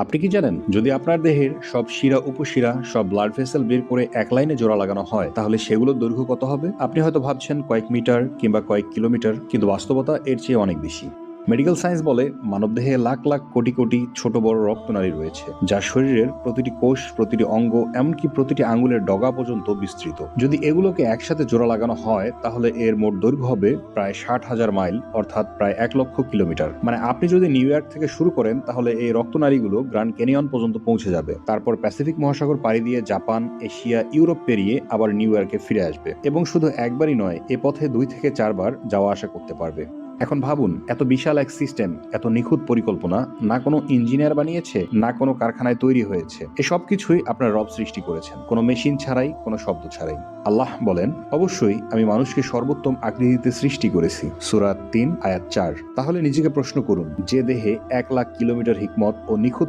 আপনি কি জানেন, যদি আপনার দেহের সব শিরা উপশিরা সব ব্লাড ভেসেল বের করে এক লাইনে জোড়া লাগানো হয় তাহলে সেগুলোর দৈর্ঘ্য কত হবে? আপনি হয়তো ভাবছেন কয়েক মিটার কিংবা কয়েক কিলোমিটার, কিন্তু বাস্তবতা এর চেয়ে অনেক বেশি। মেডিকেল সায়েন্স বলে মানবদেহে লাখ লাখ কোটি কোটি ছোট বড় রক্তনালী রয়েছে, যা শরীরের প্রতিটি কোষ, প্রতিটি অঙ্গ, এমনকি প্রতিটি আঙ্গুলের ডগা পর্যন্ত বিস্তৃত। যদি এগুলোকে একসাথে জোড়া লাগানো হয় তাহলে এর মোট দৈর্ঘ্য হবে প্রায় 60,000 মাইল, অর্থাৎ প্রায় 1,00,000 কিলোমিটার। মানে আপনি যদি নিউ ইয়র্ক থেকে শুরু করেন তাহলে এই রক্তনালীগুলো গ্র্যান্ড ক্যানিয়ন পর্যন্ত পৌঁছে যাবে, তারপর প্যাসিফিক মহাসাগর পাড়ি দিয়ে জাপান, এশিয়া, ইউরোপ পেরিয়ে আবার নিউ ইয়র্কে ফিরে আসবে, এবং শুধু একবারই নয়, এ পথে 2 থেকে 4 বার যাওয়া আসা করতে পারবে। এখন ভাবুন, এত বিশাল এক সিস্টেম, এত নিখুঁত পরিকল্পনা, না কোনো ইঞ্জিনিয়ার বানিয়েছে, না কোনো কারখানায় তৈরি হয়েছে। এসব কিছুই আপনার রব সৃষ্টি করেছেন, কোনো মেশিন ছাড়াই, কোনো শব্দ ছাড়াই। আল্লাহ বলেন, অবশ্যই আমি মানুষকে সর্বোত্তম আকৃতিতে সৃষ্টি করেছি। সূরা 3 আয়াত 4। তাহলে নিজেকে প্রশ্ন করুন, যে দেহে 1,00,000 কিলোমিটার হিকমত ও নিখুঁত